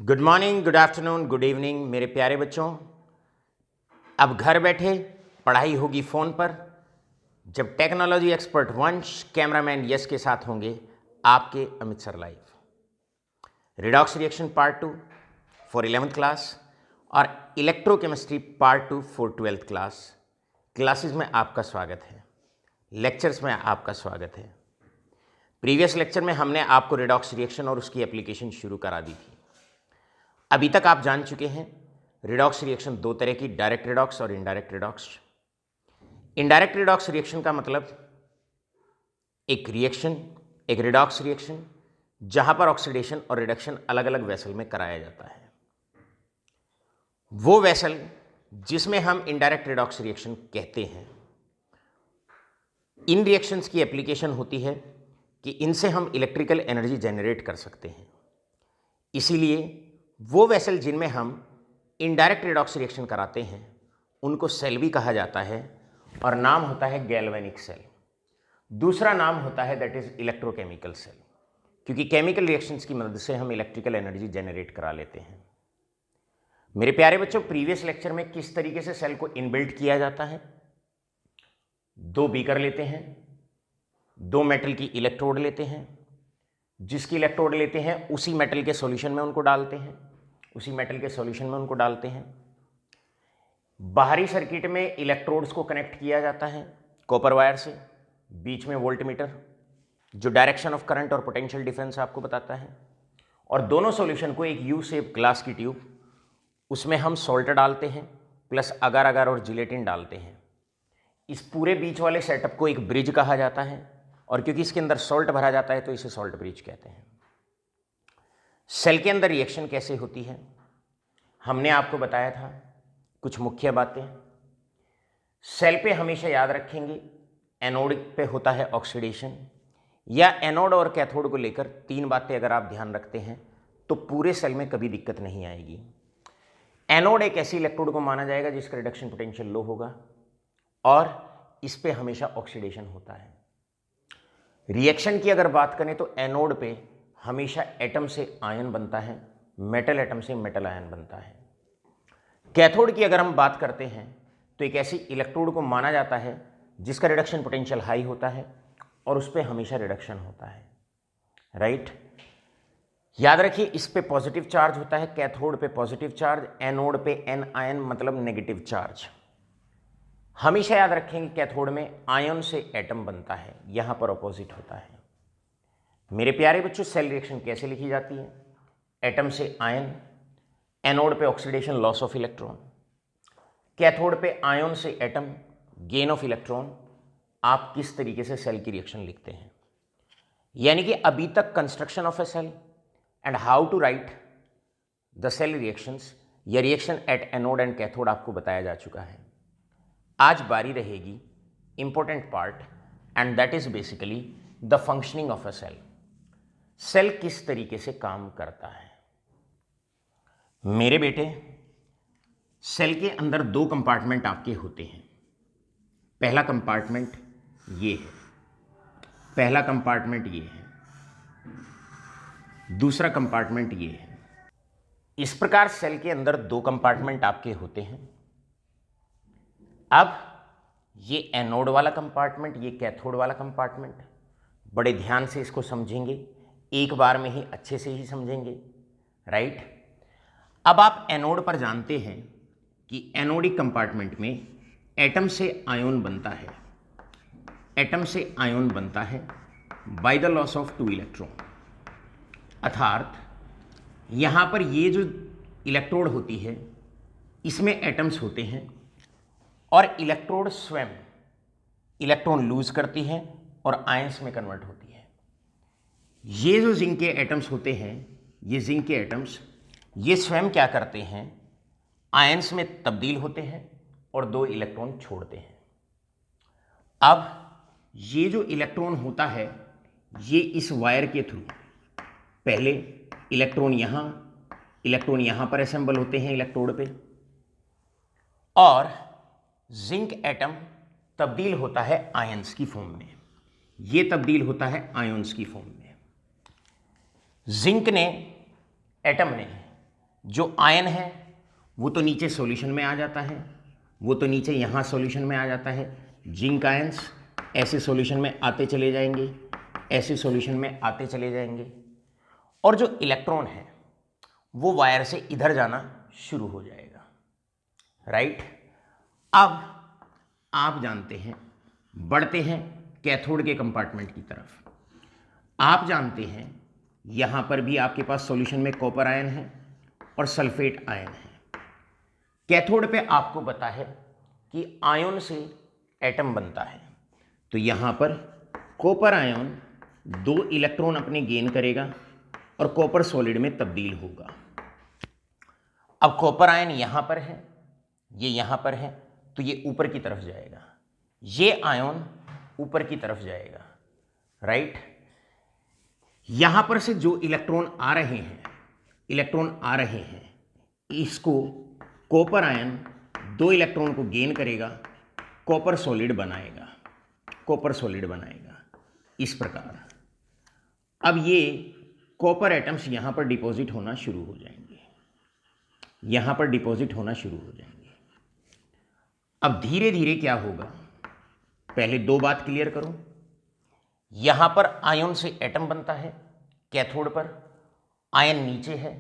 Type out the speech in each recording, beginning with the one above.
Good morning, good afternoon, good evening मेरे प्यारे बच्चों। अब घर बैठे पढ़ाई होगी फ़ोन पर, जब technology expert Vansh cameraman Yash के साथ होंगे आपके Amit sir live. Redox reaction part 2 for 11th class और electrochemistry part 2 for 12th class classes में आपका स्वागत है, लेक्चर्स में आपका स्वागत है। प्रीवियस लेक्चर में हमने आपको रिडॉक्स रिएक्शन और उसकी एप्लीकेशन शुरू करा दी थी। अभी तक आप जान चुके हैं रिडॉक्स रिएक्शन दो तरह की, डायरेक्ट रिडॉक्स और indirect redox. Indirect redox reaction का मतलब एक रिएक्शन, एक रिडॉक्स रिएक्शन जहां पर ऑक्सीडेशन और रिडक्शन अलग अलग वेसल में कराया जाता है। वो वेसल जिसमें हम इनडायरेक्ट रिडॉक्स रिएक्शन कहते हैं। इन रिएक्शंस की एप्लीकेशन होती है कि इनसे हम इलेक्ट्रिकल एनर्जी जनरेट कर सकते हैं। इसीलिए वो वेसल जिनमें हम इनडायरेक्ट रिडॉक्स रिएक्शन कराते हैं उनको सेल भी कहा जाता है और नाम होता है गैल्वेनिक सेल। दूसरा नाम होता है दैट इज इलेक्ट्रोकेमिकल सेल, क्योंकि केमिकल रिएक्शंस की मदद से हम इलेक्ट्रिकल एनर्जी जनरेट करा लेते हैं। मेरे प्यारे बच्चों, प्रीवियस लेक्चर में किस तरीके से सेल को इनबिल्ट किया जाता है। दो बीकर लेते हैं, दो मेटल की इलेक्ट्रोड लेते हैं, जिसकी इलेक्ट्रोड लेते हैं उसी मेटल के सॉल्यूशन में उनको डालते हैं, उसी मेटल के सॉल्यूशन में उनको डालते हैं। बाहरी सर्किट में इलेक्ट्रोड्स को कनेक्ट किया जाता है कॉपर वायर से, बीच में वोल्टमीटर जो डायरेक्शन ऑफ करंट और पोटेंशियल डिफरेंस आपको बताता है, और दोनों सॉल्यूशन को एक यू शेप ग्लास की ट्यूब, उसमें हम सॉल्ट डालते हैं प्लस अगार अगार और जिलेटिन डालते हैं। इस पूरे बीच वाले सेटअप को एक ब्रिज कहा जाता है, और क्योंकि इसके अंदर सॉल्ट भरा जाता है तो इसे सॉल्ट ब्रिज कहते हैं। सेल के अंदर रिएक्शन कैसे होती है हमने आपको बताया था कुछ मुख्य बातें। सेल पे हमेशा याद रखेंगे एनोड पे होता है ऑक्सीडेशन, या एनोड और कैथोड को लेकर तीन बातें अगर आप ध्यान रखते हैं तो पूरे सेल में कभी दिक्कत नहीं आएगी। एनोड एक ऐसी इलेक्ट्रोड को माना जाएगा जिसका रिडक्शन पोटेंशियल लो होगा और इस पे हमेशा ऑक्सीडेशन होता है। रिएक्शन की अगर बात करें तो एनोड पे हमेशा एटम से आयन बनता है, मेटल एटम से मेटल आयन बनता है। कैथोड की अगर हम बात करते हैं तो एक ऐसी इलेक्ट्रोड को माना जाता है जिसका रिडक्शन पोटेंशियल हाई होता है और उस पर हमेशा रिडक्शन होता है। राइट, याद रखिए इस पे पॉजिटिव चार्ज होता है, कैथोड पे पॉजिटिव चार्ज, एनोड पे एन आयन मतलब नेगेटिव चार्ज। हमेशा याद रखेंगे कैथोड में आयन से एटम बनता है, यहां पर अपोजिट होता है। मेरे प्यारे बच्चों, सेल रिएक्शन कैसे लिखी जाती है? एटम से आयन, एनोड पे oxidation loss of electron, cathode पे आयन से एटम गेन ऑफ इलेक्ट्रॉन। आप किस तरीके से सेल की रिएक्शन लिखते हैं, यानी कि अभी तक construction of a cell and how to write the cell reactions या reaction at anode and cathode आपको बताया जा चुका है। आज बारी रहेगी important part, and that is basically the functioning of a cell. Cell किस तरीके से काम करता है? मेरे बेटे, सेल के अंदर दो कंपार्टमेंट आपके होते हैं। पहला कंपार्टमेंट ये है, पहला कंपार्टमेंट ये है, दूसरा कंपार्टमेंट ये है। इस प्रकार सेल के अंदर दो कंपार्टमेंट आपके होते हैं। अब ये एनोड वाला कंपार्टमेंट, ये कैथोड वाला कंपार्टमेंट, बड़े ध्यान से इसको समझेंगे, एक बार में ही अच्छे से ही समझेंगे। राइट, अब आप एनोड पर जानते हैं कि एनोडिक कंपार्टमेंट में एटम से आयन बनता है, एटम से आयन बनता है by the loss of 2 electron. अर्थात यहां पर ये जो इलेक्ट्रोड होती है इसमें एटम्स होते हैं और इलेक्ट्रोड स्वयं इलेक्ट्रॉन लूज करती है और आयंस में कन्वर्ट होती है। ये जो जिंक के एटम्स होते हैं, ये जिंक के एटम्स ये स्वयं क्या करते हैं, आयंस में तब्दील होते हैं और 2 इलेक्ट्रॉन छोड़ते हैं। अब ये जो इलेक्ट्रॉन होता है ये इस वायर के थ्रू पहले इलेक्ट्रॉन यहां पर असेंबल होते हैं इलेक्ट्रोड पे, और जिंक एटम तब्दील होता है आयंस की फॉर्म में। ये तब्दील होता है आयंस की फॉर्म में। जिंक ने, एटम ने जो आयन है वो तो नीचे सॉल्यूशन में आ जाता है, वो तो नीचे यहाँ सॉल्यूशन में आ जाता है। जिंक आयंस ऐसे सॉल्यूशन में आते चले जाएंगे, ऐसे सॉल्यूशन में आते चले जाएंगे, और जो इलेक्ट्रॉन है वो वायर से इधर जाना शुरू हो जाएगा, राइट। अब आप जानते हैं, बढ़ते हैं कैथोड के कंपार्टमेंट की तरफ। आप जानते हैं यहाँ पर भी आपके पास सॉल्यूशन में कॉपर आयन है और सल्फेट आयन है। कैथोड पे आपको पता है कि आयन से एटम बनता है, तो यहाँ पर कॉपर आयन 2 इलेक्ट्रॉन अपने गेन करेगा और कॉपर सॉलिड में तब्दील होगा। अब कॉपर आयन यहाँ पर है, ये यहाँ पर है, तो ये ऊपर की तरफ जाएगा, ये आयन ऊपर की तरफ जाएगा, राइट। यहाँ पर से जो इलेक्ट्रॉन आ रहे हैं, इसको कॉपर आयन 2 इलेक्ट्रॉन को गेन करेगा, कॉपर सॉलिड बनाएगा इस प्रकार। अब ये कॉपर एटम्स यहाँ पर डिपॉजिट होना शुरू हो जाएंगे, अब धीरे धीरे क्या होगा, पहले 2 बात क्लियर करो। यहाँ पर आयन से एटम बनता है, कैथोड पर आयन नीचे है,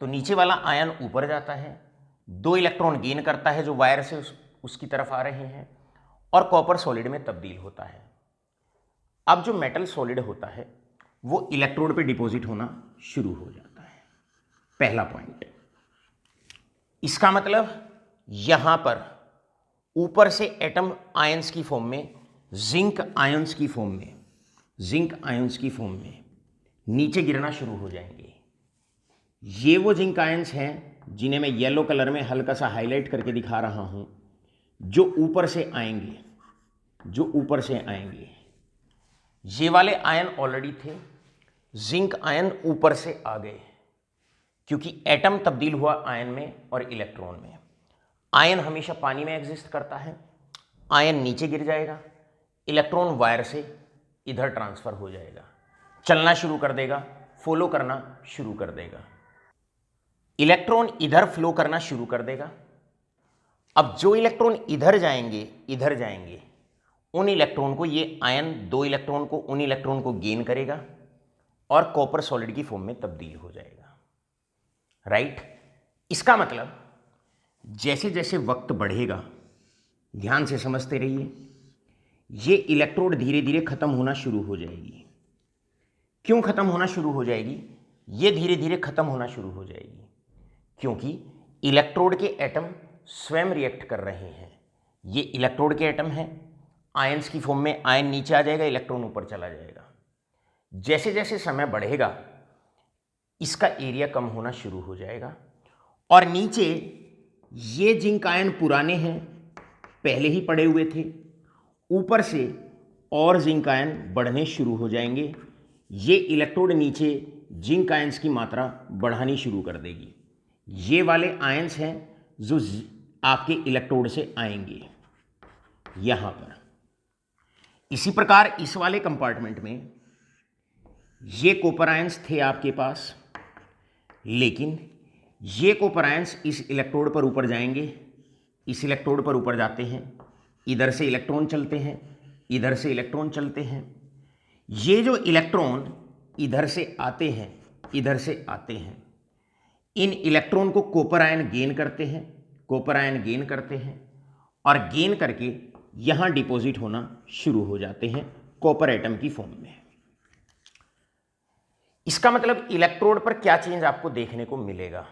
तो नीचे वाला आयन ऊपर जाता है, 2 इलेक्ट्रॉन गेन करता है जो वायर से उसकी तरफ आ रहे हैं, और कॉपर सॉलिड में तब्दील होता है। अब जो मेटल सॉलिड होता है वो इलेक्ट्रोड पे डिपॉजिट होना शुरू हो जाता है, पहला पॉइंट। इसका मतलब यहां पर ऊपर से एटम आयंस की फॉर्म में, जिंक आयंस की फॉर्म में नीचे गिरना शुरू हो जाएंगे। ये वो जिंक आयंस हैं जिन्हें मैं येलो कलर में हल्का सा हाईलाइट करके दिखा रहा हूं, जो ऊपर से आएंगे। ये वाले आयन ऑलरेडी थे, जिंक आयन ऊपर से आ गए, क्योंकि एटम तब्दील हुआ आयन में और इलेक्ट्रॉन में। आयन हमेशा पानी में एग्जिस्ट करता है, आयन नीचे गिर जाएगा, इलेक्ट्रॉन वायर से इधर ट्रांसफर हो जाएगा, चलना शुरू कर देगा, फॉलो करना शुरू कर देगा, इलेक्ट्रॉन इधर फ्लो करना शुरू कर देगा। अब जो इलेक्ट्रॉन इधर जाएंगे उन इलेक्ट्रॉन को ये आयन 2 इलेक्ट्रॉन को उन इलेक्ट्रॉन को गेन करेगा और कॉपर सॉलिड की फॉर्म में तब्दील हो जाएगा, राइट। इसका मतलब जैसे जैसे वक्त बढ़ेगा, ध्यान से समझते रहिए, ये इलेक्ट्रोड धीरे धीरे खत्म होना शुरू हो जाएगी। क्यों खत्म होना शुरू हो जाएगी? ये धीरे धीरे खत्म होना शुरू हो जाएगी क्योंकि इलेक्ट्रोड के एटम स्वयं रिएक्ट कर रहे हैं। ये इलेक्ट्रोड के एटम हैं, आयंस की फॉर्म में, आयन नीचे आ जाएगा, इलेक्ट्रॉन ऊपर चला जाएगा। जैसे जैसे समय बढ़ेगा इसका एरिया कम होना शुरू हो जाएगा, और नीचे ये जिंक आयन पुराने हैं, पहले ही पड़े हुए थे, ऊपर से और जिंक आयन बढ़ने शुरू हो जाएंगे। ये इलेक्ट्रोड नीचे जिंक आयंस की मात्रा बढ़ानी शुरू कर देगी। ये वाले आयंस हैं जो आपके इलेक्ट्रोड से आएंगे यहां पर। इसी प्रकार इस वाले कंपार्टमेंट में ये कॉपर आयंस थे आपके पास, लेकिन ये कॉपर आयंस इस इलेक्ट्रोड पर ऊपर जाएंगे, इस इलेक्ट्रोड पर ऊपर जाते हैं, इधर से इलेक्ट्रॉन चलते हैं, इधर से इलेक्ट्रॉन चलते हैं। ये जो इलेक्ट्रॉन इधर से आते हैं, इधर से आते हैं, इन इलेक्ट्रॉन को कॉपर आयन गेन करते हैं, और गेन करके यहां डिपॉजिट होना शुरू हो जाते हैं कॉपर एटम की फॉर्म में। इसका मतलब इलेक्ट्रोड पर क्या चेंज आपको देखने को मिलेगा,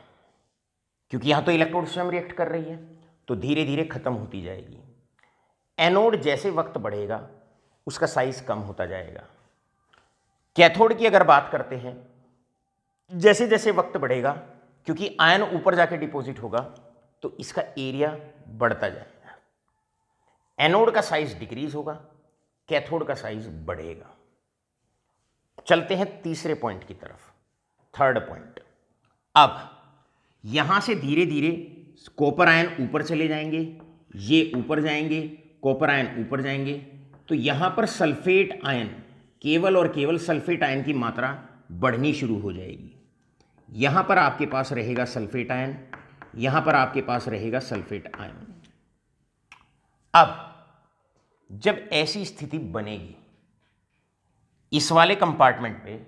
क्योंकि यहां तो इलेक्ट्रोड स्वयं रिएक्ट कर रही है, तो धीरे धीरे खत्म होती जाएगी। एनोड जैसे वक्त बढ़ेगा उसका साइज कम होता जाएगा। कैथोड की अगर बात करते हैं, जैसे जैसे वक्त बढ़ेगा, क्योंकि आयन ऊपर जाके डिपॉजिट होगा, तो इसका एरिया बढ़ता जाएगा। एनोड का साइज डिक्रीज होगा, कैथोड का साइज बढ़ेगा। चलते हैं तीसरे पॉइंट की तरफ, थर्ड पॉइंट। अब यहां से धीरे धीरे कॉपर आयन ऊपर चले जाएंगे, ये ऊपर जाएंगे, कॉपर आयन ऊपर जाएंगे, तो यहां पर सल्फेट आयन, केवल और केवल सल्फेट आयन की मात्रा बढ़नी शुरू हो जाएगी। यहां पर आपके पास रहेगा सल्फेट आयन, यहां पर आपके पास रहेगा सल्फेट आयन। अब जब ऐसी स्थिति बनेगी, इस वाले कंपार्टमेंट पे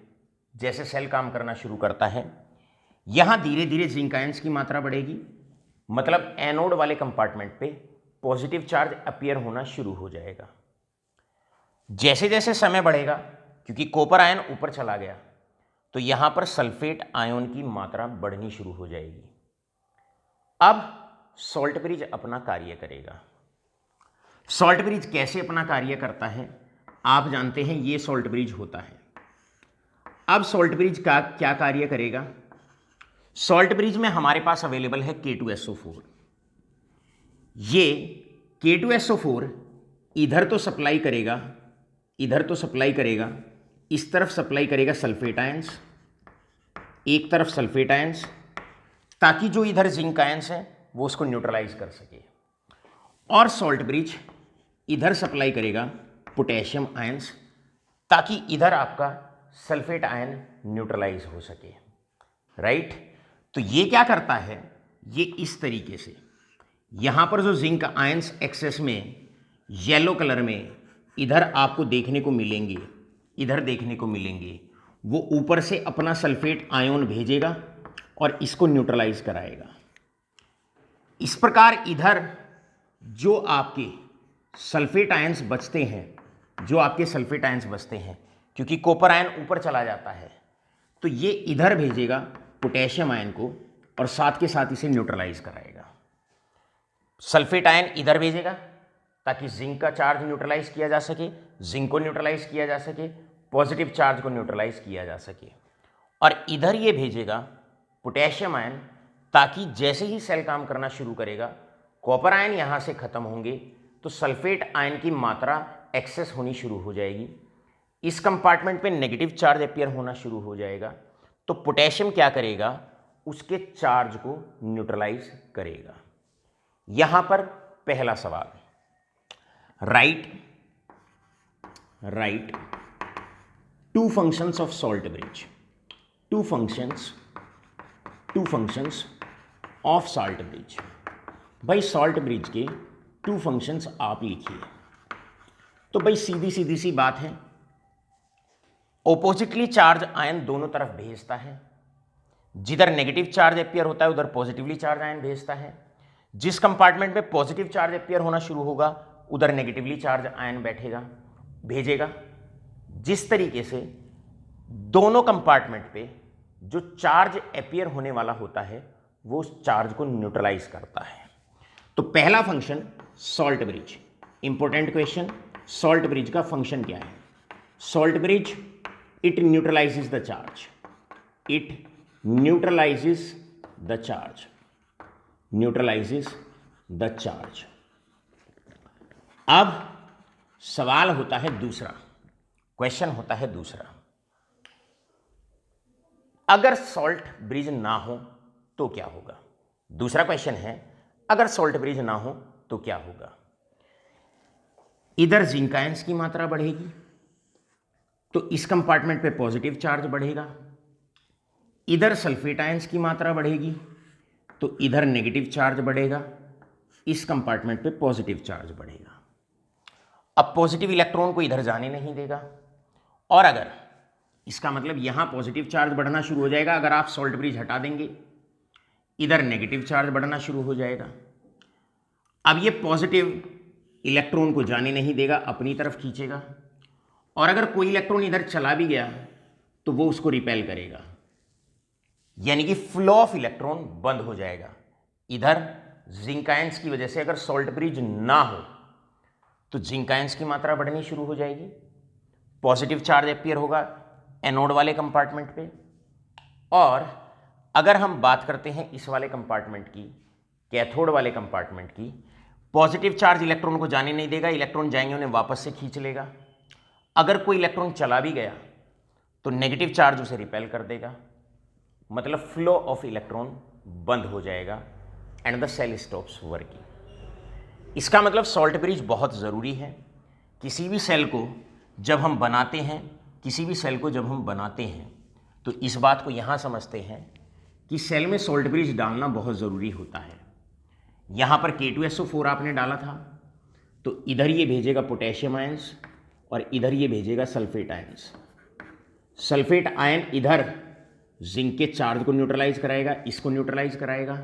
जैसे सेल काम करना शुरू करता है, यहां धीरे धीरे जिंक आयंस की मात्रा बढ़ेगी, मतलब एनोड वाले कंपार्टमेंट पे पॉजिटिव चार्ज अपीयर होना शुरू हो जाएगा। जैसे जैसे समय बढ़ेगा, क्योंकि कॉपर आयन ऊपर चला गया, तो यहां पर सल्फेट आयन की मात्रा बढ़नी शुरू हो जाएगी। अब सॉल्ट ब्रिज अपना कार्य करेगा। सॉल्ट ब्रिज कैसे अपना कार्य करता है आप जानते हैं, ये सॉल्ट ब्रिज होता है। अब सॉल्ट ब्रिज का क्या कार्य करेगा? सॉल्ट ब्रिज में हमारे पास अवेलेबल है K2SO4। ये K2SO4 इधर तो सप्लाई करेगा, इधर तो सप्लाई करेगा, इस तरफ सप्लाई करेगा सल्फेट आयंस, एक तरफ सल्फेट आयंस, ताकि जो इधर जिंक आयंस है वो उसको न्यूट्रलाइज कर सके। और सॉल्ट ब्रिज इधर सप्लाई करेगा पोटेशियम आयंस, ताकि इधर आपका सल्फेट आयन न्यूट्रलाइज हो सके। राइट? तो ये क्या करता है, ये इस तरीके से यहां पर जो जिंक आयंस एक्सेस में येलो कलर में इधर आपको देखने को मिलेंगे, इधर देखने को मिलेंगे, वो ऊपर से अपना सल्फेट आयन भेजेगा और इसको न्यूट्रलाइज कराएगा। इस प्रकार इधर जो आपके सल्फेट आयंस बचते हैं, जो आपके सल्फेट आयंस बचते हैं, क्योंकि कॉपर आयन ऊपर चला जाता है, तो ये इधर भेजेगा पोटेशियम आयन को और साथ के साथ इसे न्यूट्रलाइज कराएगा। सल्फेट आयन इधर भेजेगा ताकि जिंक का चार्ज न्यूट्रलाइज किया जा सके, जिंक को न्यूट्रलाइज किया जा सके, पॉजिटिव चार्ज को न्यूट्रलाइज किया जा सके। और इधर ये भेजेगा पोटेशियम आयन, ताकि जैसे ही सेल काम करना शुरू करेगा, कॉपर आयन यहाँ से खत्म होंगे तो सल्फेट आयन की मात्रा एक्सेस होनी शुरू हो जाएगी। इस कंपार्टमेंट पे नेगेटिव चार्ज अपीयर होना शुरू हो जाएगा, तो पोटेशियम क्या करेगा, उसके चार्ज को न्यूट्रलाइज करेगा। यहां पर पहला सवाल, write two functions of salt bridge, two functions of salt bridge. भाई सॉल्ट ब्रिज के टू फंक्शंस आप लिखिए। तो भाई सीधी सीधी सी बात है, ओपोजिटली चार्ज आयन दोनों तरफ भेजता है। जिधर नेगेटिव चार्ज अपीयर होता है उधर पॉजिटिवली चार्ज आयन भेजता है। जिस कंपार्टमेंट में पॉजिटिव चार्ज अपीयर होना शुरू होगा उधर नेगेटिवली चार्ज आयन भेजेगा। जिस तरीके से दोनों कंपार्टमेंट पे जो चार्ज अपीयर होने वाला होता है वो उस चार्ज को न्यूट्रलाइज करता है। तो पहला function salt bridge, important question, salt bridge का फंक्शन क्या है? Salt bridge it neutralizes the charge, it neutralizes the charge। अब सवाल होता है दूसरा, क्वेश्चन होता है दूसरा, अगर सॉल्ट ब्रिज ना हो तो क्या होगा? दूसरा क्वेश्चन है, अगर सॉल्ट ब्रिज ना हो तो क्या होगा? इधर जिंक आयंस की मात्रा बढ़ेगी तो इस कंपार्टमेंट पे पॉजिटिव चार्ज बढ़ेगा, इधर सल्फेट आयंस की मात्रा बढ़ेगी तो इधर नेगेटिव चार्ज बढ़ेगा, इस कंपार्टमेंट पे पॉजिटिव चार्ज बढ़ेगा। अब पॉजिटिव इलेक्ट्रॉन को इधर जाने नहीं देगा, और अगर इसका मतलब यहां पॉजिटिव चार्ज बढ़ना शुरू हो जाएगा, अगर आप सॉल्ट ब्रिज हटा देंगे इधर नेगेटिव चार्ज बढ़ना शुरू हो जाएगा। अब ये पॉजिटिव इलेक्ट्रॉन को जाने नहीं देगा, अपनी तरफ खींचेगा, और अगर कोई इलेक्ट्रॉन इधर चला भी गया तो वो उसको रिपेल करेगा, यानी कि फ्लो ऑफ इलेक्ट्रॉन बंद हो जाएगा। इधर जिंक आयंस की वजह से अगर सॉल्ट ब्रिज ना हो तो जिंक आयंस की मात्रा बढ़नी शुरू हो जाएगी, पॉजिटिव चार्ज अपीयर होगा एनोड वाले कंपार्टमेंट पे। और अगर हम बात करते हैं इस वाले कंपार्टमेंट की, कैथोड वाले कंपार्टमेंट की, पॉजिटिव चार्ज इलेक्ट्रॉन को जाने नहीं देगा, इलेक्ट्रॉन जाएंगे उन्हें वापस से खींच लेगा। अगर कोई इलेक्ट्रॉन चला भी गया तो नेगेटिव चार्ज उसे रिपेल कर देगा, मतलब फ्लो ऑफ इलेक्ट्रॉन बंद हो जाएगा and the cell stops working. इसका मतलब सॉल्ट ब्रिज बहुत ज़रूरी है। किसी भी सेल को जब हम बनाते हैं तो इस बात को यहाँ समझते हैं कि सेल में सॉल्ट ब्रिज डालना बहुत ज़रूरी होता है। यहाँ पर K2SO4 आपने डाला था, तो इधर ये भेजेगा पोटेशियम आयंस और इधर ये भेजेगा सल्फेट आयंस। सल्फेट आयन इधर जिंक के चार्ज को न्यूट्रलाइज कराएगा, इसको न्यूट्रलाइज कराएगा,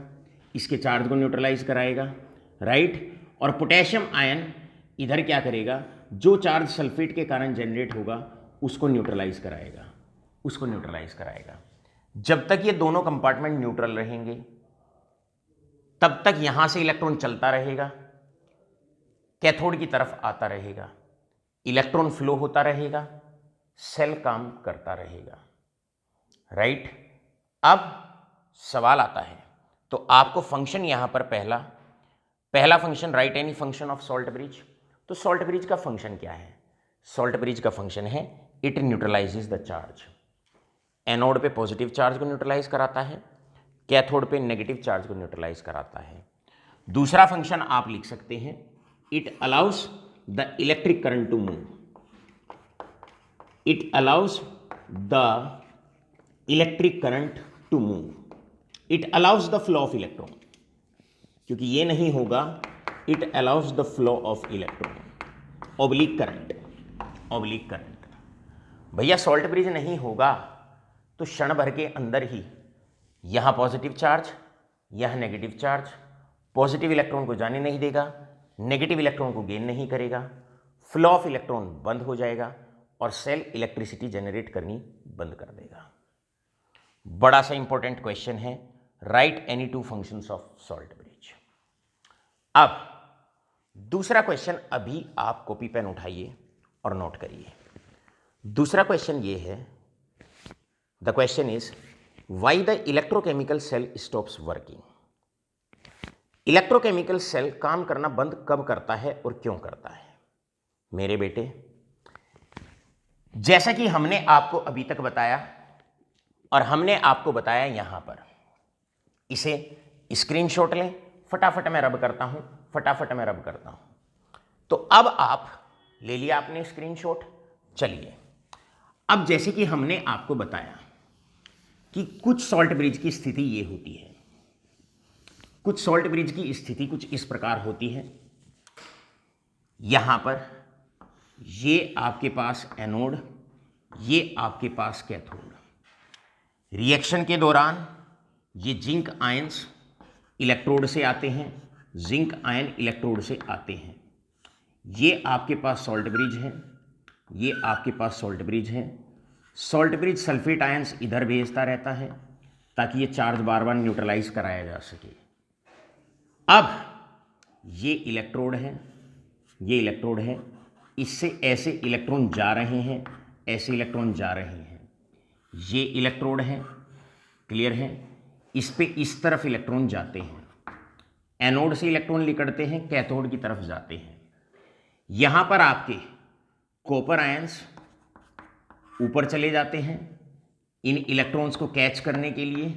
इसके चार्ज को न्यूट्रलाइज कराएगा, राइट। और पोटेशियम आयन इधर क्या करेगा, जो चार्ज सल्फेट के कारण जनरेट होगा उसको न्यूट्रलाइज कराएगा, उसको न्यूट्रलाइज कराएगा। जब तक ये दोनों कंपार्टमेंट न्यूट्रल रहेंगे तब तक यहां से इलेक्ट्रॉन चलता रहेगा, कैथोड की तरफ आता रहेगा, इलेक्ट्रॉन फ्लो होता रहेगा, सेल काम करता रहेगा, राइट। अब सवाल आता है, तो आपको फंक्शन यहां पर पहला function, right any function of salt bridge. तो सॉल्ट ब्रिज का फंक्शन क्या है? सॉल्ट ब्रिज का फंक्शन है इट न्यूट्रलाइजेज द चार्ज। एनोड पे पॉजिटिव चार्ज को न्यूट्रलाइज कराता है, कैथोड पे नेगेटिव चार्ज को न्यूट्रलाइज कराता है। दूसरा फंक्शन आप लिख सकते हैं, it allows the electric current to move, it allows the electric current to move, it allows the flow of electron, क्योंकि ये नहीं होगा, it allows the flow of electron, oblique current, oblique current. भैया salt bridge नहीं होगा तो क्षण भर के अंदर ही यहां पॉजिटिव चार्ज, यह नेगेटिव चार्ज, पॉजिटिव इलेक्ट्रॉन को जाने नहीं देगा, नेगेटिव इलेक्ट्रॉन को गेन नहीं करेगा, फ्लो ऑफ इलेक्ट्रॉन बंद हो जाएगा और सेल इलेक्ट्रिसिटी जनरेट करनी बंद कर देगा। बड़ा सा इंपॉर्टेंट क्वेश्चन है, right any two functions of salt bridge. अब दूसरा क्वेश्चन, अभी आप कॉपी पेन उठाइए और नोट करिए। दूसरा क्वेश्चन ये है, the question is why the electrochemical cell stops working. Electrochemical cell काम करना बंद कब करता है और क्यों करता है? मेरे बेटे, जैसा कि हमने आपको अभी तक बताया और हमने आपको बताया यहां पर, इसे स्क्रीनशॉट लें, फटाफट मैं रब करता हूं, फटाफट मैं रब करता हूं। तो अब आप ले लिया आपने स्क्रीनशॉट। चलिए, अब जैसे कि हमने आपको बताया कि कुछ सॉल्ट ब्रिज की स्थिति ये होती है, कुछ सॉल्ट ब्रिज की स्थिति कुछ इस प्रकार होती है। यहां पर ये आपके पास एनोड, ये आपके पास कैथोड। रिएक्शन के दौरान ये जिंक आयंस इलेक्ट्रोड से आते हैं, जिंक आयन इलेक्ट्रोड से आते हैं। ये आपके पास सॉल्ट ब्रिज है, ये आपके पास सॉल्ट ब्रिज है। सॉल्ट ब्रिज सल्फेट आयंस इधर भेजता रहता है ताकि ये चार्ज बार बार न्यूट्रलाइज कराया जा सके। अब ये इलेक्ट्रोड है, ये इलेक्ट्रोड है, इससे ऐसे इलेक्ट्रॉन जा रहे हैं, ऐसे इलेक्ट्रॉन जा रहे हैं। ये इलेक्ट्रोड है, क्लियर है, इस पे इस तरफ इलेक्ट्रॉन जाते हैं, एनोड से इलेक्ट्रॉन निकलते हैं, कैथोड की तरफ जाते हैं। यहां पर आपके कॉपर आयंस ऊपर चले जाते हैं इन इलेक्ट्रॉन्स को कैच करने के लिए,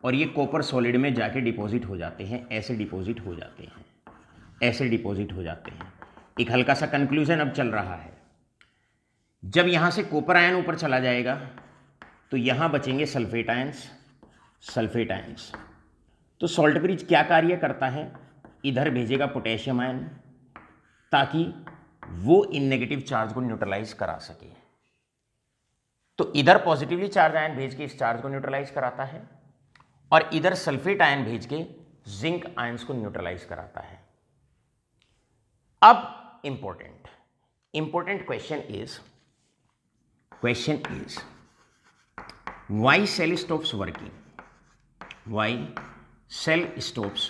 और ये कॉपर सॉलिड में जाके डिपॉजिट हो जाते हैं, ऐसे डिपॉजिट हो जाते हैं, ऐसे डिपॉजिट हो जाते हैं। एक हल्का सा कंक्लूजन अब चल रहा है, जब यहां से कॉपर आयन ऊपर चला जाएगा तो यहां बचेंगे सल्फेट आयंस, सल्फेट आयंस। तो सॉल्ट ब्रिज क्या कार्य करता है, इधर भेजेगा पोटेशियम आयन ताकि वो इन नेगेटिव चार्ज को न्यूट्रलाइज करा सके। तो इधर पॉजिटिवली चार्ज आयन भेज के इस चार्ज को न्यूट्रलाइज कराता है और इधर सल्फेट आयन भेज के जिंक आयंस को न्यूट्रलाइज कराता है। अब important question is why cell stops working, why cell stops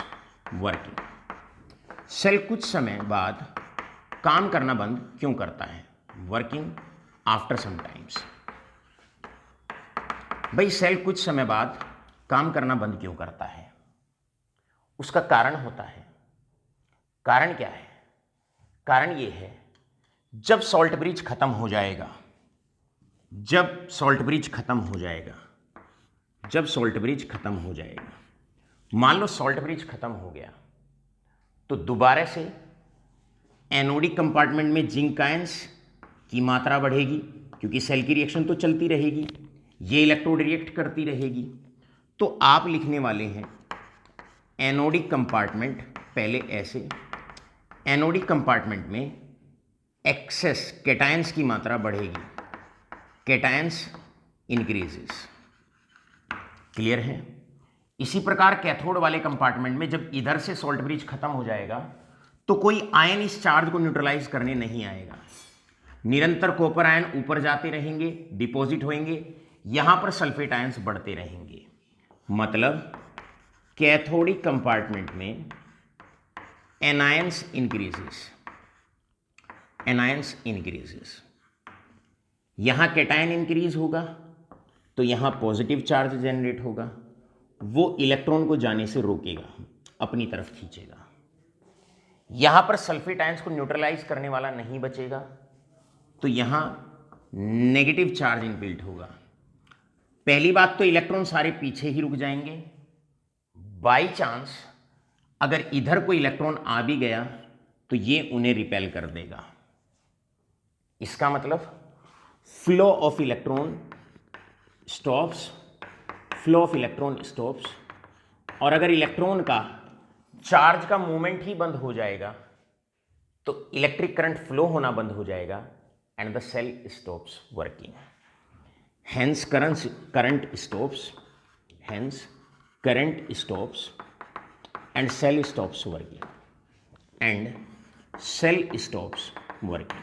working. Cell कुछ समय बाद काम करना बंद क्यों करता है? Working after some times. भाई सेल कुछ समय बाद काम करना बंद क्यों करता है? उसका कारण होता है। कारण क्या है? कारण ये है, जब सॉल्ट ब्रिज खत्म हो जाएगा, जब सॉल्ट ब्रिज खत्म हो जाएगा, जब सॉल्ट ब्रिज खत्म हो जाएगा, मान लो सॉल्ट ब्रिज खत्म हो गया, तो दोबारा से एनोडिक कंपार्टमेंट में जिंक आयंस की मात्रा बढ़ेगी, क्योंकि सेल की रिएक्शन तो चलती रहेगी, ये इलेक्ट्रोड रिएक्ट करती रहेगी। तो आप लिखने वाले हैं एनोडिक कंपार्टमेंट, पहले ऐसे, एनोडिक कंपार्टमेंट में एक्सेस कैटायंस की मात्रा बढ़ेगी, कैटायंस इंक्रीजेस। क्लियर है? इसी प्रकार कैथोड वाले कंपार्टमेंट में जब इधर से सॉल्ट ब्रिज खत्म हो जाएगा तो कोई आयन इस चार्ज को न्यूट्रलाइज करने नहीं आएगा। निरंतर कॉपर आयन ऊपर जाते रहेंगे, डिपॉजिट होंगे, यहां पर सल्फेट आयंस बढ़ते रहेंगे। मतलब कैथोडिक कंपार्टमेंट में एनायंस इंक्रीजेस, एनायंस इंक्रीजेस। यहां कैटायन इंक्रीज होगा तो यहां पॉजिटिव चार्ज जनरेट होगा, वो इलेक्ट्रॉन को जाने से रोकेगा, अपनी तरफ खींचेगा। यहां पर सल्फेट आयंस को न्यूट्रलाइज करने वाला नहीं बचेगा तो यहां नेगेटिव चार्ज इनबिल्ट होगा। पहली बात तो इलेक्ट्रॉन सारे पीछे ही रुक जाएंगे। बाई चांस अगर इधर कोई इलेक्ट्रॉन आ भी गया तो ये उन्हें रिपेल कर देगा। इसका मतलब flow of electron stops, flow of electron stops. और अगर इलेक्ट्रॉन का चार्ज का मूवमेंट ही बंद हो जाएगा तो इलेक्ट्रिक करंट फ्लो होना बंद हो जाएगा and the cell stops working. Hence current stops, hence current stops and cell stops working, and cell stops working.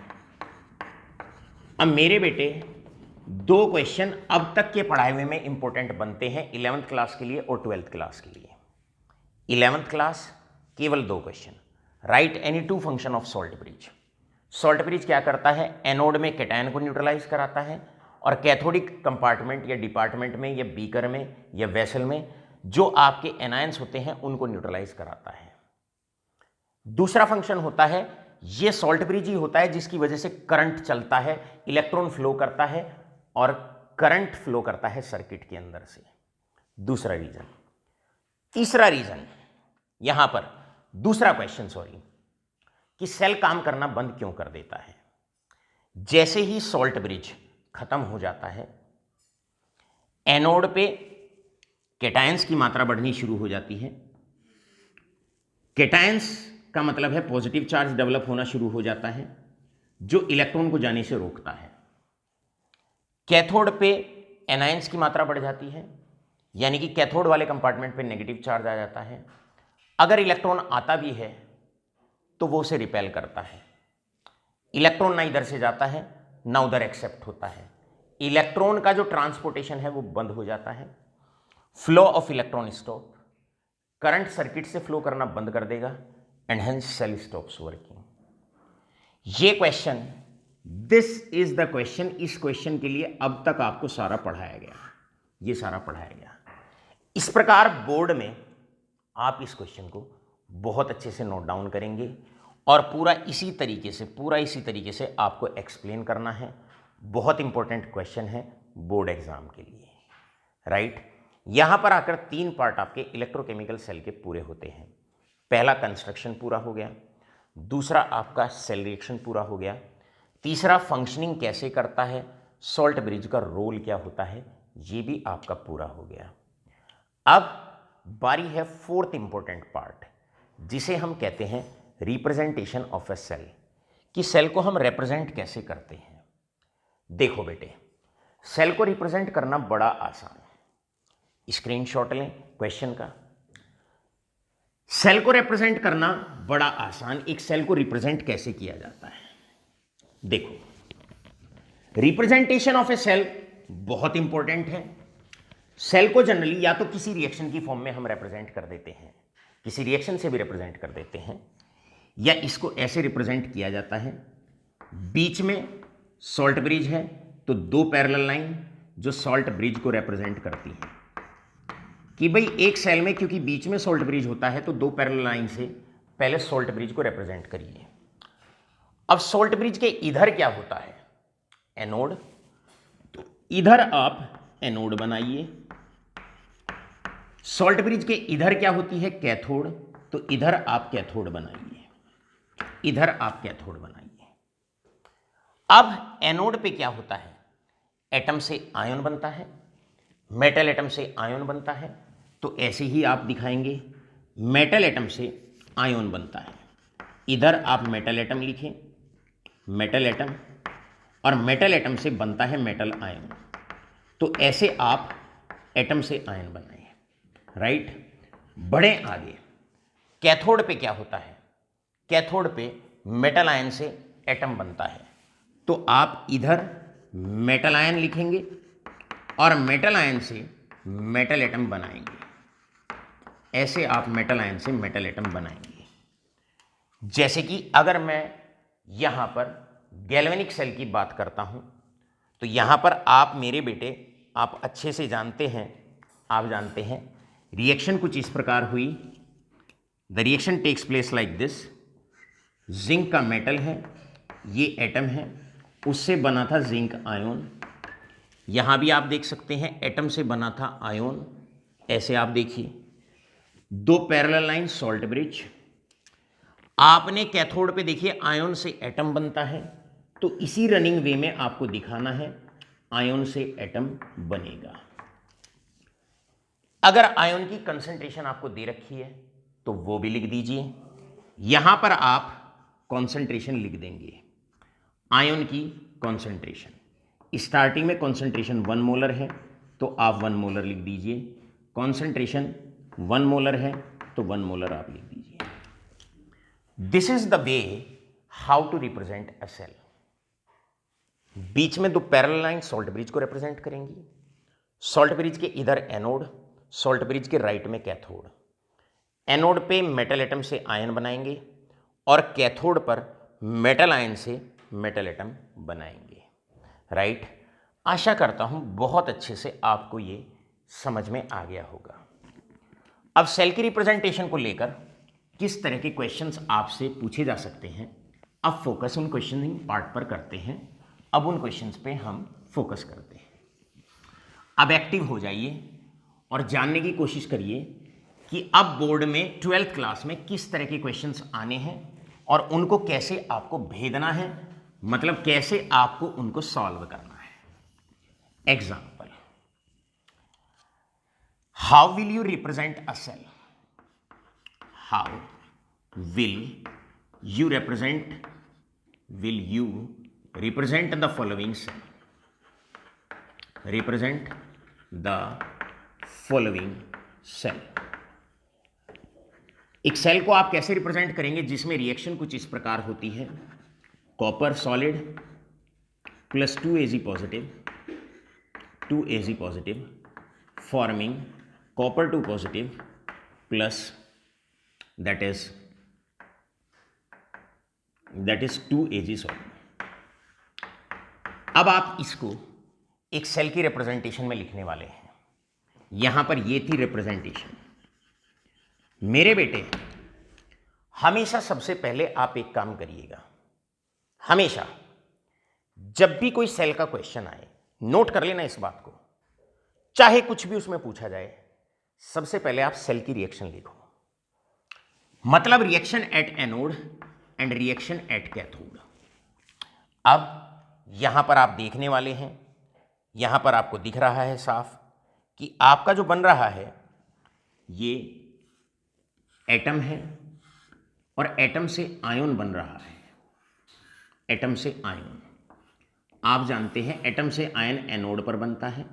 अब मेरे बेटे दो क्वेश्चन अब तक के पढ़ाए हुए में इंपॉर्टेंट बनते हैं 11th क्लास के लिए और 12th क्लास के लिए। 11th क्लास केवल दो question, right any two function of salt bridge. Salt bridge क्या करता है? एनोड में कैटायन को न्यूट्रलाइज कराता है और कैथोडिक कंपार्टमेंट या डिपार्टमेंट में या बीकर में या वेसल में जो आपके एनायंस होते हैं उनको न्यूट्रलाइज कराता है। दूसरा फंक्शन होता है, ये सॉल्ट ब्रिज ही होता है जिसकी वजह से करंट चलता है, इलेक्ट्रॉन फ्लो करता है और करंट फ्लो करता है सर्किट के अंदर से। दूसरा रीजन। तीसरा रीजन यहां पर दूसरा क्वेश्चन, सॉरी, कि सेल काम करना बंद क्यों कर देता है? जैसे ही सॉल्ट ब्रिज खत्म हो जाता है, एनोड पे कैटायंस की मात्रा बढ़नी शुरू हो जाती है। कैटायंस का मतलब है पॉजिटिव चार्ज डेवलप होना शुरू हो जाता है जो इलेक्ट्रॉन को जाने से रोकता है। कैथोड पे एनायंस की मात्रा बढ़ जाती है, यानी कि कैथोड वाले कंपार्टमेंट पे नेगेटिव चार्ज आ जाता है। अगर इलेक्ट्रॉन आता भी है तो वो उसे रिपेल करता है। इलेक्ट्रॉन ना इधर से जाता है ना उधर एक्सेप्ट होता है। इलेक्ट्रॉन का जो ट्रांसपोर्टेशन है वो बंद हो जाता है। Flow of electron stop, current circuit से फ्लो करना बंद कर देगा and hence cell stops working. ये question, this is the question, इस क्वेश्चन के लिए अब तक आपको सारा पढ़ाया गया, ये सारा पढ़ाया गया। इस प्रकार बोर्ड में आप इस क्वेश्चन को बहुत अच्छे से नोट डाउन करेंगे और पूरा इसी तरीके से आपको एक्सप्लेन करना है। बहुत इंपॉर्टेंट क्वेश्चन है बोर्ड एग्जाम के लिए, राइट। यहां पर आकर 3 पार्ट आपके इलेक्ट्रोकेमिकल सेल के पूरे होते हैं। पहला कंस्ट्रक्शन पूरा हो गया, दूसरा आपका सेल रिएक्शन पूरा हो गया, तीसरा फंक्शनिंग कैसे करता है, सॉल्ट ब्रिज का रोल क्या होता है, ये भी आपका पूरा हो गया। अब बारी है 4th इंपॉर्टेंट पार्ट, जिसे हम कहते हैं रिप्रेजेंटेशन ऑफ ए सेल, कि सेल को हम रिप्रेजेंट कैसे करते हैं। देखो बेटे, सेल को रिप्रेजेंट करना बड़ा आसान है। स्क्रीनशॉट लें क्वेश्चन का। सेल को रिप्रेजेंट करना बड़ा आसान, एक सेल को रिप्रेजेंट कैसे किया जाता है। देखो, रिप्रेजेंटेशन ऑफ ए सेल बहुत इंपॉर्टेंट है। सेल को जनरली या तो किसी रिएक्शन की फॉर्म में हम रिप्रेजेंट कर देते हैं, किसी रिएक्शन से भी रिप्रेजेंट कर देते हैं, या इसको ऐसे रिप्रेजेंट किया जाता है, बीच में सॉल्ट ब्रिज है तो 2 पैरेलल लाइन जो सॉल्ट ब्रिज को रिप्रेजेंट करती हैं, कि भाई एक सेल में क्योंकि बीच में सॉल्ट ब्रिज होता है तो 2 पैरेलल लाइन से पहले सॉल्ट ब्रिज को रिप्रेजेंट करिए। अब सॉल्ट ब्रिज के इधर क्या होता है? एनोड। तो इधर आप एनोड बनाइए। सॉल्ट ब्रिज के इधर क्या होती है? कैथोड। तो इधर आप कैथोड बनाइए, इधर आप कैथोड बनाइए। अब एनोड पे क्या होता है? एटम से आयन बनता है, मेटल एटम से आयन बनता है, तो ऐसे ही आप दिखाएंगे। मेटल एटम से आयन बनता है, इधर आप मेटल एटम लिखें, मेटल एटम, और मेटल एटम से बनता है मेटल आयन। तो ऐसे आप एटम से आयन बनाएं, राइट। बढ़े आगे, कैथोड पे क्या होता है? कैथोड पे मेटल आयन से एटम बनता है। तो आप इधर मेटल आयन लिखेंगे और मेटल आयन से मेटल एटम बनाएंगे। ऐसे आप मेटल आयन से मेटल एटम बनाएंगे। जैसे कि अगर मैं यहां पर गैल्वेनिक सेल की बात करता हूं, तो यहां पर आप मेरे बेटे, आप अच्छे से जानते हैं, आप जानते हैं रिएक्शन कुछ इस प्रकार हुई। The reaction takes place like this. Zinc का मेटल है, ये एटम है, उससे बना था जिंक आयन। यहां भी आप देख सकते हैं एटम से बना था आयन। ऐसे आप देखिए, दो पैरेलल लाइन सॉल्ट ब्रिज। आपने कैथोड पे देखिए आयन से एटम बनता है, तो इसी रनिंग वे में आपको दिखाना है आयन से एटम बनेगा। अगर आयन की कंसंट्रेशन आपको दे रखी है तो वो भी लिख दीजिए। यहां पर आप कंसंट्रेशन लिख देंगे, आयन की कंसंट्रेशन। स्टार्टिंग में कंसंट्रेशन 1 मोलर है तो आप 1 मोलर लिख दीजिए। कंसंट्रेशन 1 मोलर है तो 1 मोलर आप लिख दीजिए। This is the way how to represent a cell. बीच में दो पैरेलल लाइन सॉल्ट ब्रिज को रिप्रेजेंट करेंगी। सॉल्ट ब्रिज के इधर एनोड, सॉल्ट ब्रिज के राइट में कैथोड। एनोड पे मेटल एटम से आयन बनाएंगे और कैथोड पर मेटल आयन से मेटल एटम बनाएंगे, राइट। आशा करता हूं बहुत अच्छे से आपको ये समझ में आ गया होगा। अब सेल की रिप्रेजेंटेशन को लेकर किस तरह के क्वेश्चंस आपसे पूछे जा सकते हैं, अब फोकस उन क्वेश्चनिंग पार्ट पर करते हैं। अब उन क्वेश्चंस पे हम फोकस करते हैं। अब एक्टिव हो जाइए और जानने की कोशिश करिए कि अब बोर्ड में 12th क्लास में किस तरह के क्वेश्चंस आने हैं और उनको कैसे आपको भेदना है, मतलब कैसे आपको उनको सॉल्व करना है। Example, how will you represent a cell? How will you represent the following cell? Represent the following cell. एक सेल को आप कैसे रिप्रेजेंट करेंगे जिसमें रिएक्शन कुछ इस प्रकार होती है। Copper solid plus 2 Ag positive forming copper 2 positive plus that is 2 Ag salt. अब आप इसको एक सेल की रिप्रेजेंटेशन में लिखने वाले हैं। यहां पर ये थी रिप्रेजेंटेशन। मेरे बेटे, हमेशा सबसे पहले आप एक काम करिएगा, हमेशा जब भी कोई सेल का क्वेश्चन आए, नोट कर लेना इस बात को, चाहे कुछ भी उसमें पूछा जाए, सबसे पहले आप सेल की रिएक्शन लिखो। मतलब reaction at anode and reaction at cathode. अब यहां पर आप देखने वाले हैं, यहां पर आपको दिख रहा है साफ कि आपका जो बन रहा है ये एटम है और एटम से आयन बन रहा है। एटम से आयन, आप जानते हैं एटम से आयन एनोड पर बनता है,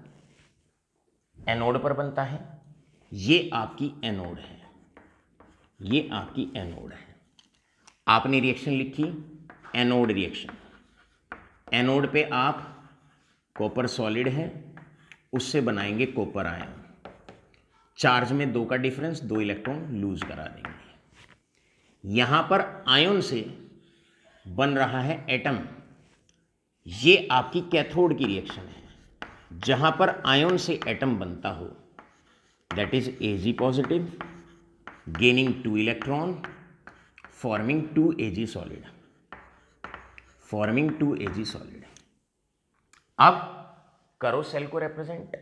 एनोड पर बनता है। ये आपकी एनोड है, ये आपकी एनोड है। आपने रिएक्शन लिखी एनोड रिएक्शन। एनोड पे आप कॉपर सॉलिड है, उससे बनाएंगे कॉपर आयन। चार्ज में 2 का डिफरेंस, 2 इलेक्ट्रॉन लूज करा देंगे। यहां पर आयन से बन रहा है एटम। ये आपकी कैथोड की रिएक्शन है। जहां पर आयन से एटम बनता हो, that is Ag positive gaining 2 electron forming 2 Ag solid, forming 2 Ag solid. अब करो सेल को रिप्रेजेंट।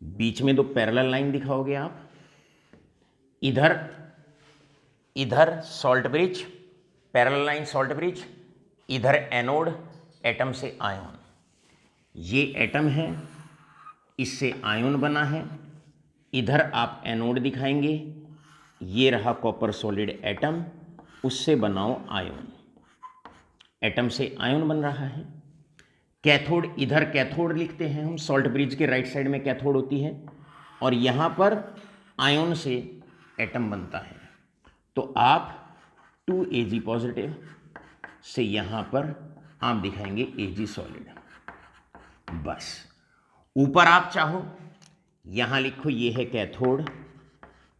बीच में 2 पैरेलल लाइन दिखाओगे आप, इधर इधर salt bridge, parallel line salt bridge, इधर एनोड, एटम से आयन। ये एटम है, इससे आयन बना है, इधर आप एनोड दिखाएंगे, ये रहा कॉपर सॉलिड एटम, उससे बनाओ आयन, एटम से आयन बन रहा है। कैथोड, इधर कैथोड लिखते हैं हम, सॉल्ट ब्रिज के राइट साइड में कैथोड होती है, और यहाँ पर आयन से एटम बनता है। तो आप 2Ag पॉजिटिव से यहाँ पर आप दिखाएंगे Ag सॉलिड। बस ऊपर आप चाहो यहाँ लिखो ये है कैथोड,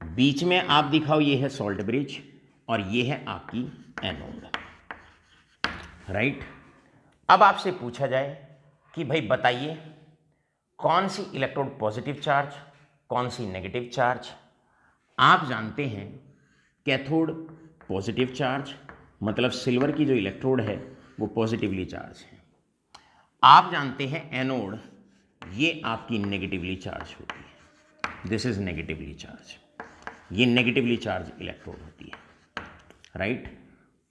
बीच में आप दिखाओ ये है सॉल्ट ब्रिज, और ये है आपकी एनोड, राइट। अब आपसे पूछा जाए कि भाई बताइए कौन सी इलेक्ट्रोड पॉजिटिव चार्ज, कौन सी नेगेटिव चार्ज। आप जानते हैं कैथोड पॉजिटिव चार्ज, मतलब सिल्वर की जो इलेक्ट्रोड है वो पॉजिटिवली चार्ज है। आप जानते हैं एनोड, ये आपकी नेगेटिवली चार्ज होती है, दिस इज नेगेटिवली चार्ज, ये नेगेटिवली चार्ज इलेक्ट्रोड होती है, राइट।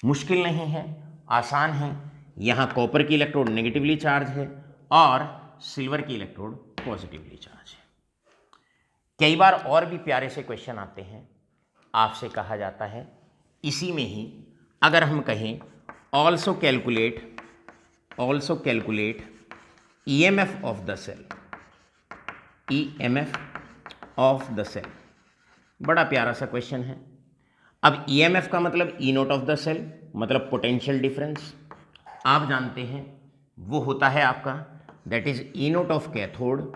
मुश्किल नहीं है, आसान है। यहाँ कॉपर की इलेक्ट्रोड नेगेटिवली चार्ज है और सिल्वर की इलेक्ट्रोड पॉजिटिवली चार्ज है। कई बार और भी प्यारे से क्वेश्चन आते हैं, आपसे कहा जाता है इसी में ही, अगर हम कहें also calculate EMF of the cell, EMF of the cell, बड़ा प्यारा सा क्वेश्चन है। अब EMF का मतलब E naught of the cell, मतलब पोटेंशियल डिफरेंस। आप जानते हैं वो होता है आपका, that is E naught of cathode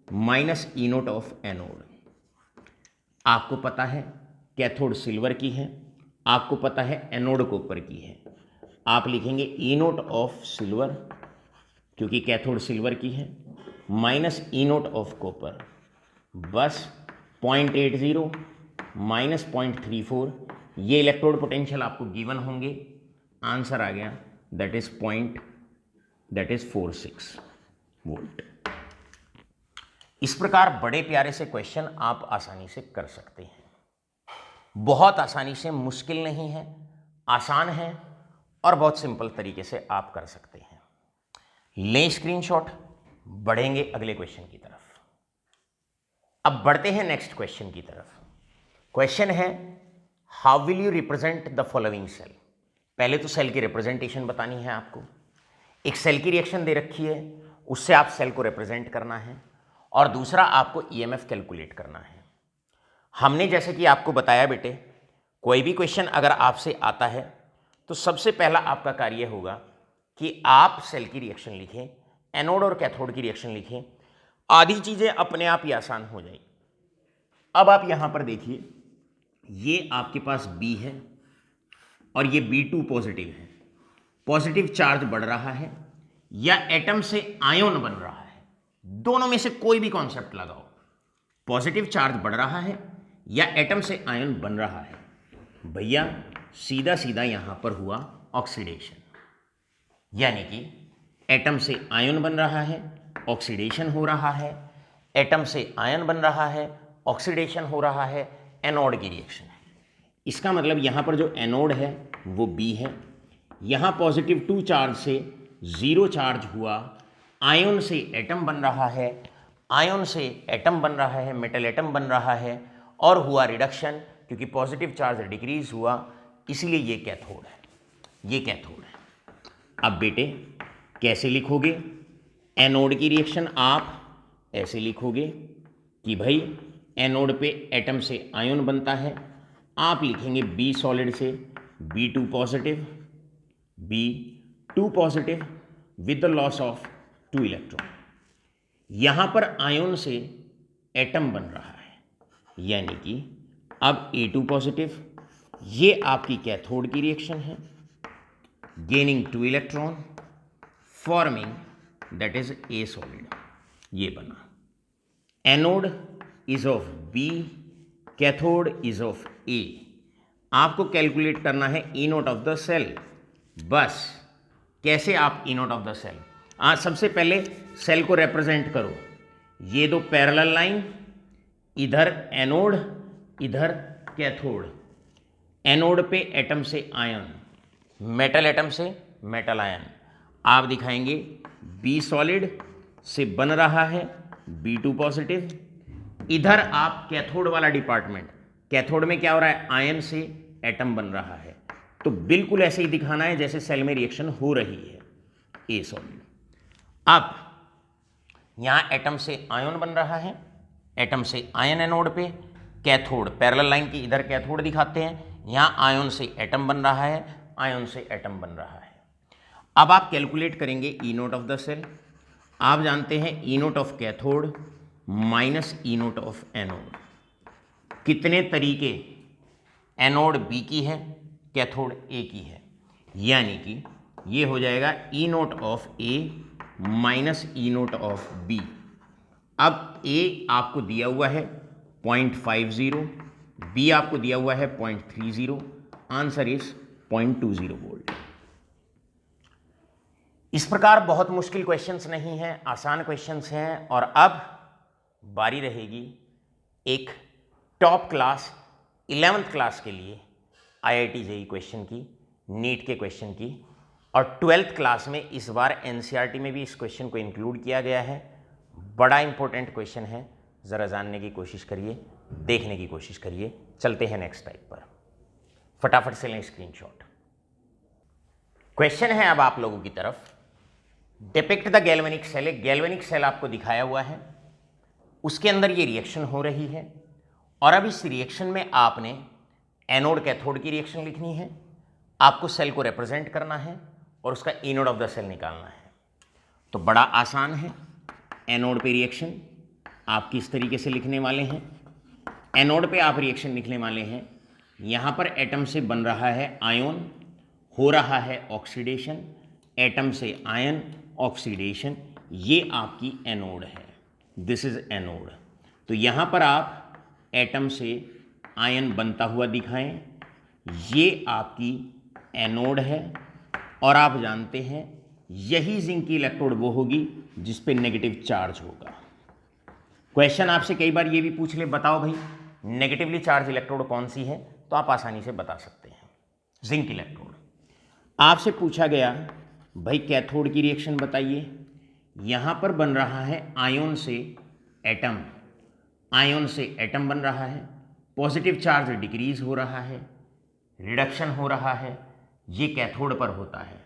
minus E naught of anode. आपको पता है कैथोड सिल्वर की है, आपको पता है एनोड कॉपर की है। आप लिखेंगे E नोट ऑफ सिल्वर क्योंकि कैथोड सिल्वर की है, minus E naught of copper, बस 0.80 माइनस 0.34, ये इलेक्ट्रोड पोटेंशियल आपको गिवन होंगे। आंसर आ गया, दैट इज 46 वोल्ट। इस प्रकार बड़े प्यारे से क्वेश्चन आप आसानी से कर सकते हैं, बहुत आसानी से, मुश्किल नहीं है, आसान है और बहुत सिंपल तरीके से आप कर सकते हैं। लें स्क्रीनशॉट, बढ़ेंगे अगले क्वेश्चन की तरफ। अब बढ़ते हैं नेक्स्ट क्वेश्चन की तरफ। क्वेश्चन है how will you represent the following cell. पहले तो सेल की रिप्रेजेंटेशन बतानी है आपको। एक सेल की रिएक्शन दे रखी है, उससे आप सेल को रिप्रेजेंट करना है, और दूसरा आपको EMF कैलकुलेट करना है। हमने जैसे कि आपको बताया बेटे, कोई भी क्वेश्चन अगर आपसे आता है तो सबसे पहला आपका कार्य होगा कि आप सेल की रिएक्शन लिखें, एनोड और कैथोड की रिएक्शन लिखें, आधी चीज़ें अपने आप ही आसान हो जाएगी। अब आप यहाँ पर देखिए, ये आपके पास B है और ये B2 पॉजिटिव है, पॉजिटिव चार्ज बढ़ रहा है या एटम से आयन बन रहा है, दोनों में से कोई भी कॉन्सेप्ट लगाओ। पॉजिटिव चार्ज बढ़ रहा है या एटम से आयन बन रहा है, भैया सीधा सीधा यहां पर हुआ ऑक्सीडेशन, यानी कि एटम से आयन बन रहा है, ऑक्सीडेशन हो रहा है, एटम से आयन बन रहा है, ऑक्सीडेशन हो रहा है, एनोड की रिएक्शन है। इसका मतलब यहाँ पर जो एनोड है वो B है, यहाँ पॉजिटिव 2 चार्ज से 0 चार्ज हुआ, आयन से एटम बन रहा है, आयन से एटम बन रहा है, मेटल एटम बन रहा है, और हुआ रिडक्शन क्योंकि पॉजिटिव चार्ज डिक्रीज हुआ, इसलिए ये कैथोड है, ये कैथोड है। अब बेटे कैसे लिखोगे एनोड की रिएक्शन? आप ऐसे लिखोगे कि भाई एनोड पे एटम से आयन बनता है, आप लिखेंगे B सॉलिड से B2 positive with the loss of 2 electron. यहां पर आयन से एटम बन रहा है, यानी कि अब A2 पॉजिटिव, ये आपकी कैथोड की रिएक्शन है, gaining 2 electron, forming that is A solid, ये बना। Anode is of B, cathode is of A। आपको कैलकुलेट करना है E naught of the cell. बस कैसे आप E naught of the cell? सबसे पहले सेल को रिप्रेजेंट करो, ये दो पैरेलल लाइन, इधर एनोड इधर कैथोड। एनोड पे एटम से आयन, मेटल एटम से मेटल आयन, आप दिखाएंगे B सॉलिड से बन रहा है B2 पॉजिटिव, इधर आप कैथोड वाला डिपार्टमेंट, कैथोड में क्या हो रहा है, आयन से एटम बन रहा है, तो बिल्कुल ऐसे ही दिखाना है जैसे सेल में रिएक्शन हो रही है, ए सॉलिड। अब यहां एटम से आयन बन रहा है, एटम से आयन एनोड पे, कैथोड पैरेलल लाइन की इधर कैथोड दिखाते हैं, यहां आयन से एटम बन रहा है, आयन से एटम बन रहा है। अब आप कैलकुलेट करेंगे E naught of the cell. आप जानते हैं E naught of cathode minus E naught of anode. कितने तरीके, एनोड बी की है, कैथोड ए की है, यानी कि ये हो जाएगा E naught of A minus E naught of B. अब ए आपको दिया हुआ है 0.50, बी आपको दिया हुआ है 0.30, आंसर इज 0.20 वोल्ट। इस प्रकार बहुत मुश्किल क्वेश्चंस नहीं हैं, आसान क्वेश्चंस हैं। और अब बारी रहेगी एक टॉप क्लास 11th क्लास के लिए IIT JEE क्वेश्चन की, नीट के क्वेश्चन की। और 12th क्लास में इस बार NCERT में भी इस क्वेश्चन को इंक्लूड किया गया है। बड़ा इंपॉर्टेंट क्वेश्चन है, ज़रा जानने की कोशिश करिए, देखने की कोशिश करिए। चलते हैं नेक्स्ट टाइप पर, फटाफट से लें स्क्रीनशॉट। क्वेश्चन है अब आप लोगों की तरफ, डिपिक्ट द गैल्वेनिक सेल। एक गैल्वेनिक सेल आपको दिखाया हुआ है, उसके अंदर ये रिएक्शन हो रही है, और अब इस रिएक्शन में आपने एनोड कैथोड की रिएक्शन लिखनी है, आपको सेल को रिप्रेजेंट करना है और उसका E naught of the cell निकालना है। तो बड़ा आसान है। एनोड पे रिएक्शन आप किस तरीके से लिखने वाले हैं, एनोड पे आप रिएक्शन लिखने वाले हैं, यहाँ पर एटम से बन रहा है आयन, हो रहा है ऑक्सीडेशन, एटम से आयन ऑक्सीडेशन, ये आपकी एनोड है, दिस इज एनोड। तो यहाँ पर आप एटम से आयन बनता हुआ दिखाएं, ये आपकी एनोड है। और आप जानते हैं यही जिंक की इलेक्ट्रोड वो होगी जिस पे नेगेटिव चार्ज होगा। क्वेश्चन आपसे कई बार ये भी पूछ ले, बताओ भाई नेगेटिवली चार्ज इलेक्ट्रोड कौन सी है, तो आप आसानी से बता सकते हैं, जिंक इलेक्ट्रोड। आपसे पूछा गया भाई कैथोड की रिएक्शन बताइए, यहाँ पर बन रहा है आयन से एटम, आयन से एटम बन रहा है, पॉजिटिव चार्ज डिक्रीज हो रहा है, रिडक्शन हो रहा है, ये कैथोड पर होता है,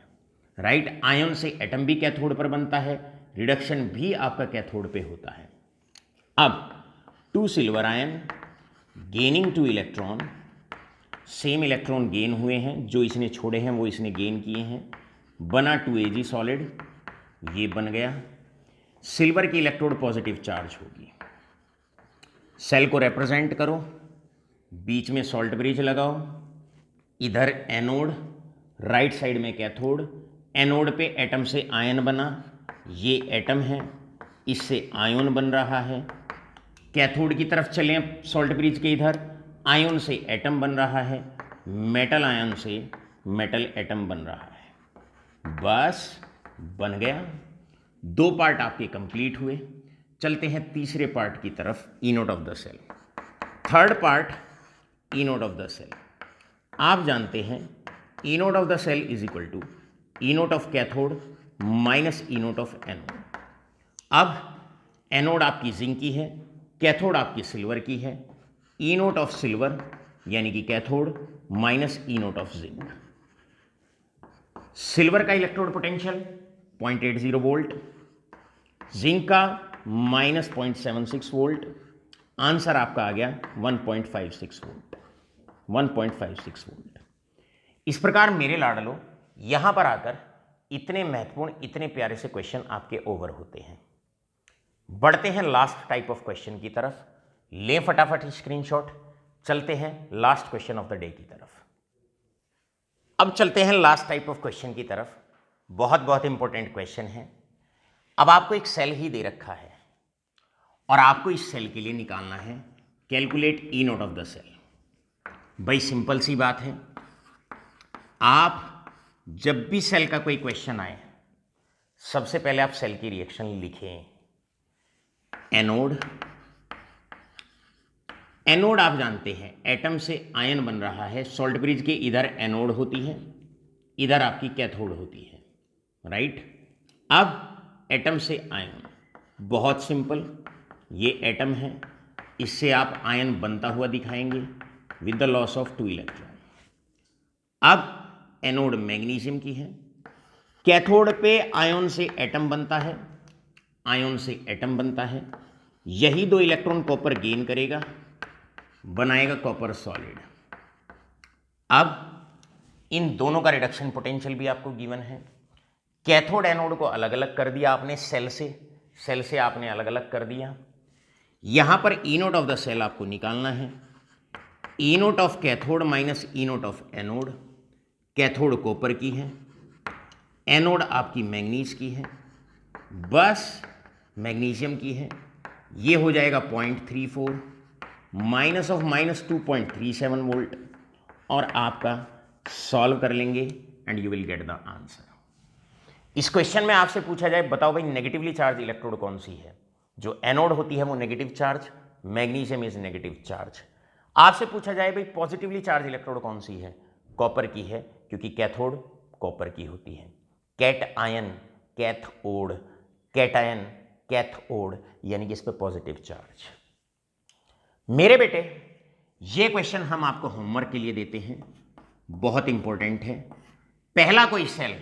राइट। आयन से एटम भी कैथोड पर बनता है, रिडक्शन भी आपका कैथोड पे होता है। अब 2 silver ion gaining 2 electron, same electron gain हुए हैं, जो इसने छोड़े हैं वो इसने गेन किए हैं, बना 2Ag सॉलिड, ये बन गया। सिल्वर की इलेक्ट्रोड पॉजिटिव चार्ज होगी, सेल को रिप्रेजेंट करो, बीच में सॉल्ट ब्रिज लगाओ, इधर एनोड, राइट साइड में कैथोड, एनोड पे एटम से आयन बना, ये एटम है, इससे आयन बन रहा है। कैथोड की तरफ चलें सॉल्ट ब्रिज के इधर, आयन से एटम बन रहा है, मेटल आयन से मेटल एटम बन रहा है, बस बन गया। 2 पार्ट आपके कंप्लीट हुए। चलते हैं तीसरे पार्ट की तरफ, E naught of the cell. Third part, E naught of the cell. आप जानते हैं E naught of the cell is equal to E naught of cathode minus E naught of anode. अब एनोड आपकी zinc की है, cathode आपकी silver की है, ई नोट ऑफ सिल्वर यानी कि cathode minus E naught of zinc. Silver का इलेक्ट्रोड पोटेंशियल 0.80 वोल्ट, जिंक का माइनस 0.76 वोल्ट, आंसर आपका आ गया 1.56 वोल्ट, 1.56 वोल्ट। इस प्रकार मेरे लाडलो यहां पर आकर इतने महत्वपूर्ण, इतने प्यारे से क्वेश्चन आपके ओवर होते हैं। बढ़ते हैं लास्ट टाइप ऑफ क्वेश्चन की तरफ, लें फटाफट स्क्रीनशॉट, चलते हैं last question of the day की तरफ। अब चलते हैं लास्ट टाइप ऑफ क्वेश्चन की तरफ, बहुत बहुत इंपॉर्टेंट क्वेश्चन है। अब आपको एक सेल ही दे रखा है और आपको इस सेल के लिए निकालना है calculate E naught of the cell. भाई सिंपल सी बात है, आप जब भी सेल का कोई क्वेश्चन आए सबसे पहले आप सेल की रिएक्शन लिखें। एनोड, एनोड आप जानते हैं एटम से आयन बन रहा है, सॉल्ट ब्रिज के इधर एनोड होती है, इधर आपकी कैथोड होती है, राइट। अब एटम से आयन, बहुत सिंपल, ये एटम है, इससे आप आयन बनता हुआ दिखाएंगे with the loss of 2 electron. अब एनोड मैग्नीशियम की है, कैथोड पे आयन से एटम बनता है, आयन से एटम बनता है, यही 2 इलेक्ट्रॉन कॉपर गेन करेगा, बनाएगा कॉपर सॉलिड। अब इन दोनों का रिडक्शन पोटेंशियल भी आपको गिवन है। कैथोड एनोड को अलग अलग कर दिया आपने सेल से आपने अलग अलग कर दिया। यहां पर E naught of the cell आपको निकालना है, E naught of cathode minus E naught of anode. Cathode copper की है, एनोड आपकी मैग्नीज की है, बस मैग्नीशियम की है, ये हो जाएगा 0.34 माइनस ऑफ माइनस 2.37 वोल्ट, और आपका सॉल्व कर लेंगे and you will get the answer. इस क्वेश्चन में आपसे पूछा जाए बताओ भाई नेगेटिवली चार्ज इलेक्ट्रोड कौन सी है, जो एनोड होती है वो negative charge, magnesium is negative charge. आपसे पूछा जाए भाई पॉजिटिवली चार्ज इलेक्ट्रोड कौन सी है, कॉपर की है, क्योंकि कैथोड कॉपर की होती है। Cation cathode, cation cathode, यानी कि इस पे पॉजिटिव चार्ज। मेरे बेटे ये क्वेश्चन हम आपको होमवर्क के लिए देते हैं, बहुत इंपॉर्टेंट है। पहला कोई सेल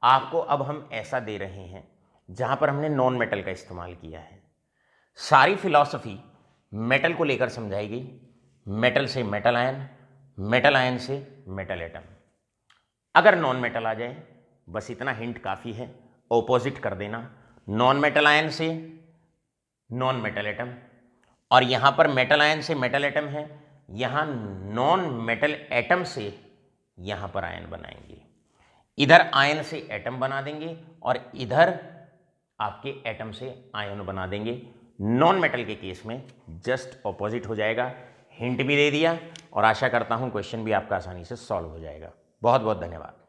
आपको अब हम ऐसा दे रहे हैं जहां पर हमने नॉन मेटल का इस्तेमाल किया है। सारी फिलॉसफी मेटल को लेकर समझाई गई, मेटल से मेटल आयन, मेटल आयन से मेटल एटम। अगर नॉन मेटल आ जाए बस इतना हिंट काफ़ी है, ऑपोजिट कर देना, नॉन मेटल आयन से नॉन मेटल एटम, और यहां पर मेटल आयन से मेटल एटम है, यहां नॉन मेटल एटम से यहां पर आयन बनाएंगे। इधर आयन से एटम बना देंगे और इधर आपके एटम से आयन बना देंगे। नॉन मेटल के केस में जस्ट ऑपोजिट हो जाएगा। हिंट भी दे दिया और आशा करता हूं क्वेश्चन भी आपका आसानी से सॉल्व हो जाएगा। बहुत बहुत धन्यवाद।